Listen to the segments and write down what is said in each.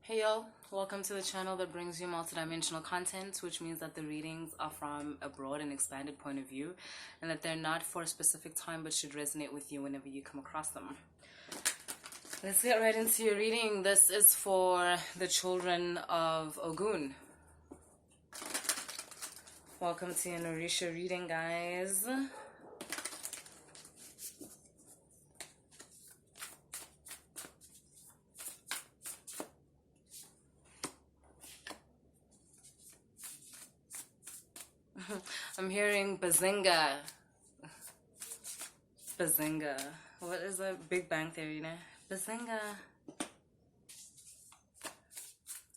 Hey y'all, welcome to the channel that brings you multidimensional content, which means that the readings are from a broad and expanded point of view and that they're not for a specific time but should resonate with you whenever you come across them. Let's get right into your reading. This is for the children of Ogun. Welcome to an Orisha reading, guys. I'm hearing Bazinga. Bazinga. What is that? Big Bang Theory, né? Bazinga.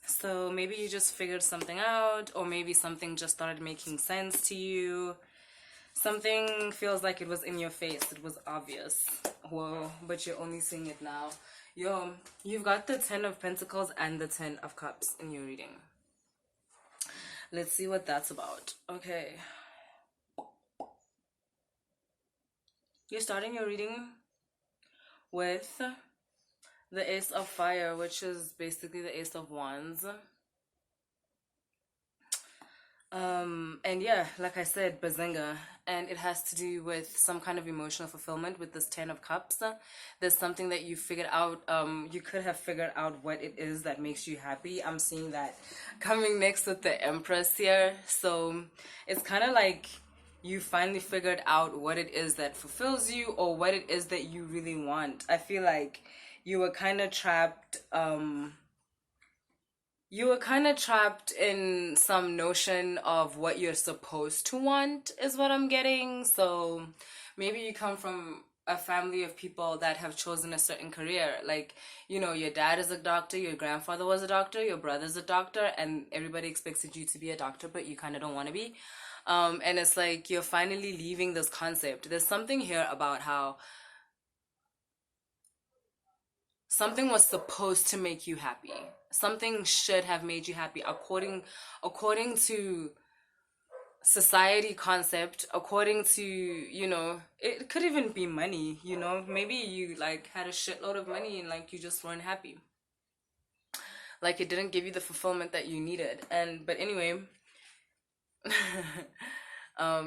So maybe you just figured something out, or maybe something just started making sense to you. Something feels like it was in your face. It was obvious. Whoa, but you're only seeing it now. Yo, you've got the 10 of Pentacles and the 10 of Cups in your reading. Let's see what that's about. Okay. You're starting your reading with the Ace of Fire, which is basically the Ace of Wands. And yeah, like I said, Bazinga. And it has to do with some kind of emotional fulfillment with this 10 of Cups. There's something that you figured out. You could have figured out what it is that makes you happy. I'm seeing that coming next with the Empress here. So it's kind of like you finally figured out what it is that fulfills you, or what it is that you really want. I feel like you were kind of trapped, in some notion of what you're supposed to want, is what I'm getting. So maybe you come from a family of people that have chosen a certain career. Like, you know, your dad is a doctor, your grandfather was a doctor, your brother's a doctor, and everybody expected you to be a doctor, but you kind of don't want to be. And it's like you're finally leaving this concept. There's something here about how something was supposed to make you happy. Something should have made you happy according to society concept, according to, you know, it could even be money, you know. Maybe you like had a shitload of money and like you just weren't happy. Like it didn't give you the fulfillment that you needed. But anyway,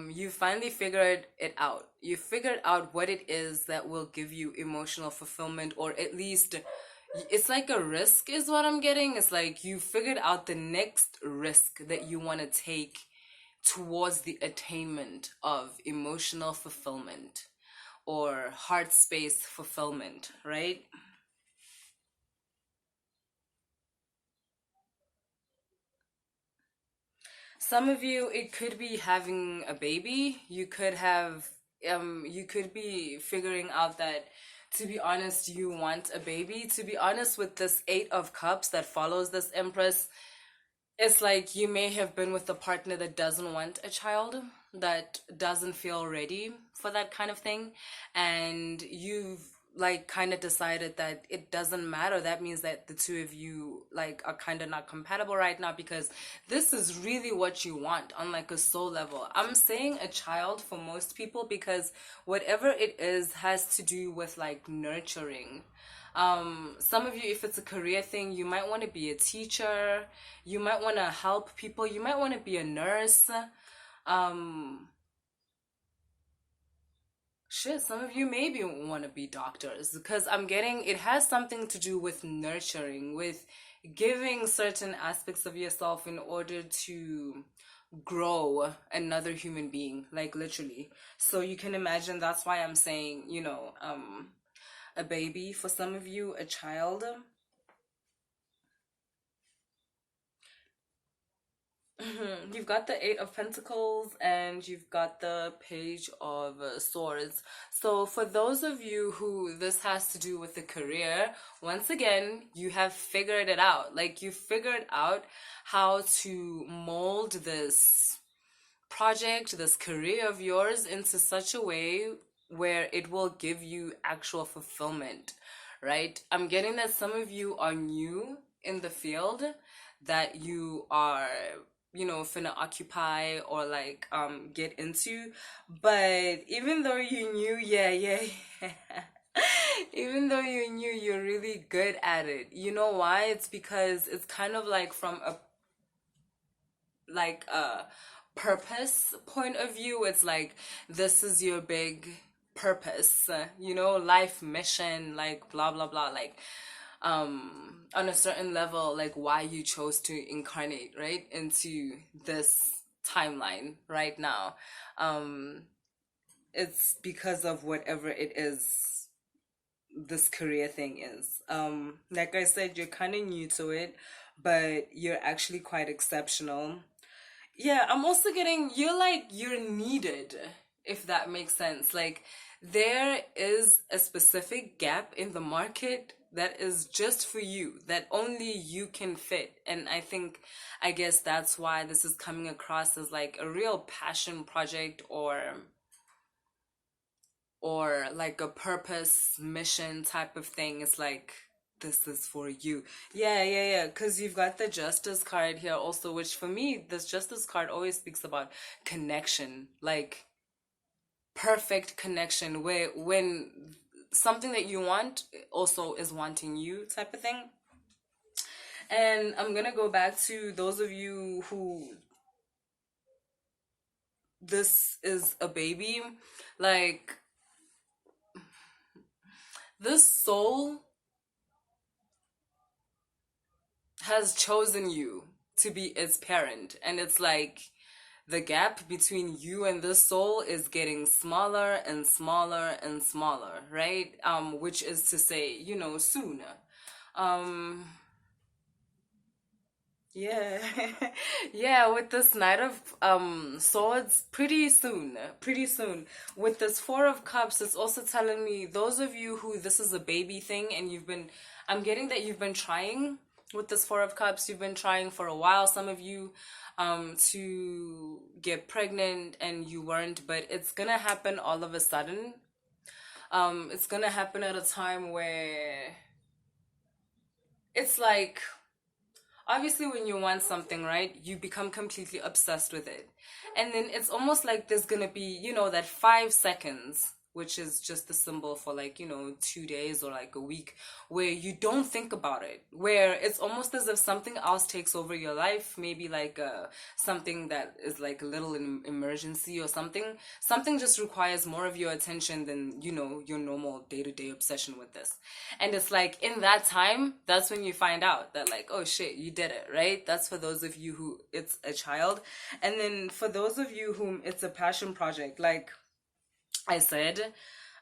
you finally figured it out. You figured out what it is that will give you emotional fulfillment, or at least it's like a risk is what I'm getting. It's like you figured out the next risk that you want to take towards the attainment of emotional fulfillment or heart space fulfillment, right? Some of you, it could be having a baby. You could have, you could be figuring out that, to be honest, you want a baby. To be honest, with this 8 of Cups that follows this Empress, it's like you may have been with a partner that doesn't want a child, that doesn't feel ready for that kind of thing, and you've like kind of decided that it doesn't matter. That means that the two of you like are kind of not compatible right now, because this is really what you want on like a soul level. I'm saying a child for most people because whatever it is has to do with like nurturing. Some of you, if it's a career thing, you might want to be a teacher, you might want to help people, you might want to be a nurse. Shit, some of you maybe want to be doctors, because I'm getting it has something to do with nurturing, with giving certain aspects of yourself in order to grow another human being, like literally. So you can imagine that's why I'm saying, you know, a baby for some of you, a child. You've got the 8 of Pentacles and you've got the Page of Swords. So for those of you who this has to do with the career, once again, you have figured it out. Like you figured out how to mold this project, this career of yours into such a way where it will give you actual fulfillment, right? I'm getting that some of you are new in the field that you are, you know, finna occupy or like get into. But even though you knew, yeah. Even though you knew you're really good at it. You know why? It's because it's kind of like from a purpose point of view. It's like this is your big purpose, life mission, like blah blah blah, like on a certain level, like why you chose to incarnate right into this timeline right now. um it's because of whatever it is this career thing is. Like I said, you're kind of new to it, but you're actually quite exceptional. Yeah, I'm also getting you're needed, if that makes sense. Like there is a specific gap in the market that is just for you, that only you can fit. And I guess that's why this is coming across as like a real passion project, or like a purpose mission type of thing. It's like this is for you. Yeah, yeah, yeah, because you've got the justice card here also, which for me, this justice card always speaks about connection, like perfect connection, where when something that you want also is wanting you type of thing. And I'm gonna go back to those of you who this is a baby, like this soul has chosen you to be its parent, and it's like the gap between you and this soul is getting smaller and smaller and smaller, right? Which is to say, soon. um yeah. Yeah, with this Knight of Swords, pretty soon, pretty soon. With this Four of Cups, it's also telling me those of you who this is a baby thing, and I'm getting that you've been trying with this Four of Cups. You've been trying for a while, some of you, to get pregnant, and you weren't, but it's gonna happen all of a sudden. It's gonna happen at a time where it's like, obviously when you want something, right, you become completely obsessed with it, and then it's almost like there's gonna be, that 5 seconds, which is just the symbol for like, 2 days or like a week, where you don't think about it, where it's almost as if something else takes over your life, maybe like something that is like a little emergency, or something just requires more of your attention than, your normal day-to-day obsession with this. And it's like in that time, that's when you find out that like, oh shit, you did it, right? That's for those of you who it's a child. And then for those of you whom it's a passion project, like I said,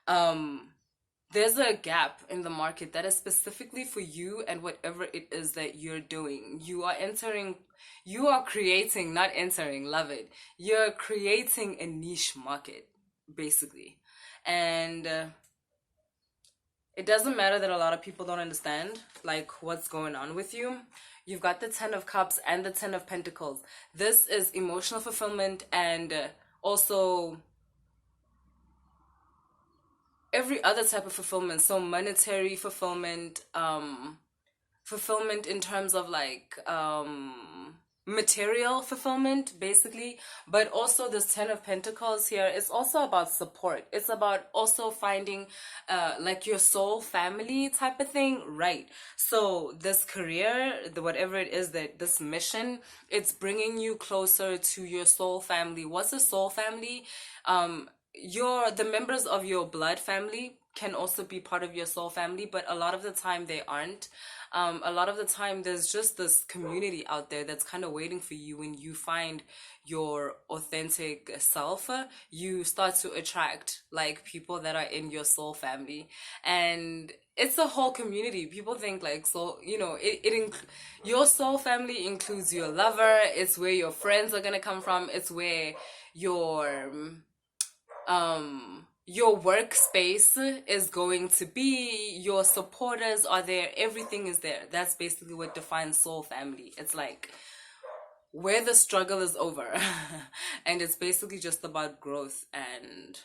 there's a gap in the market that is specifically for you and whatever it is that you're doing. You are creating, not entering, love it. You're creating a niche market, basically. And it doesn't matter that a lot of people don't understand, like, what's going on with you. You've got the Ten of Cups and the Ten of Pentacles. This is emotional fulfillment, and also every other type of fulfillment. So monetary fulfillment, fulfillment in terms of like material fulfillment, basically. But also this Ten of Pentacles here is also about support. It's about also finding like your soul family type of thing, right? So this career, whatever it is, that this mission, it's bringing you closer to your soul family. What's a soul family? The members of your blood family can also be part of your soul family, but a lot of the time they aren't. A lot of the time there's just this community out there that's kind of waiting for you. When you find your authentic self, you start to attract like people that are in your soul family, and it's a whole community. People think like, so your soul family includes your lover. It's where your friends are gonna come from. It's where your workspace is going to be. Your supporters are there. Everything is there. That's basically what defines soul family. It's like where the struggle is over. And it's basically just about growth and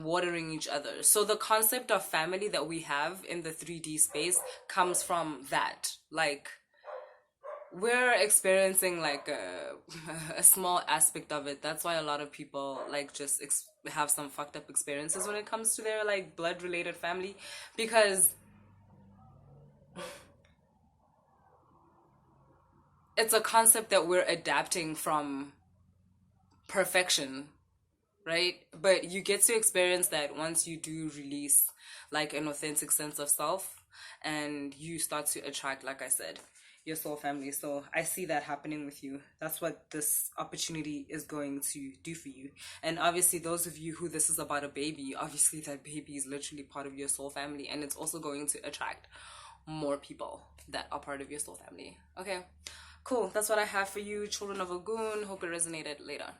watering each other. So the concept of family that we have in the 3D space comes from that. Like we're experiencing like a small aspect of it. That's why a lot of people like just have some fucked up experiences when it comes to their like blood related family, because it's a concept that we're adapting from perfection, right? But you get to experience that once you do release like an authentic sense of self, and you start to attract, like I said, your soul family. So I see that happening with you. That's what this opportunity is going to do for you. And obviously those of you who this is about a baby, obviously that baby is literally part of your soul family, and it's also going to attract more people that are part of your soul family. Okay, cool. That's what I have for you, children of Ogun. Hope it resonated later.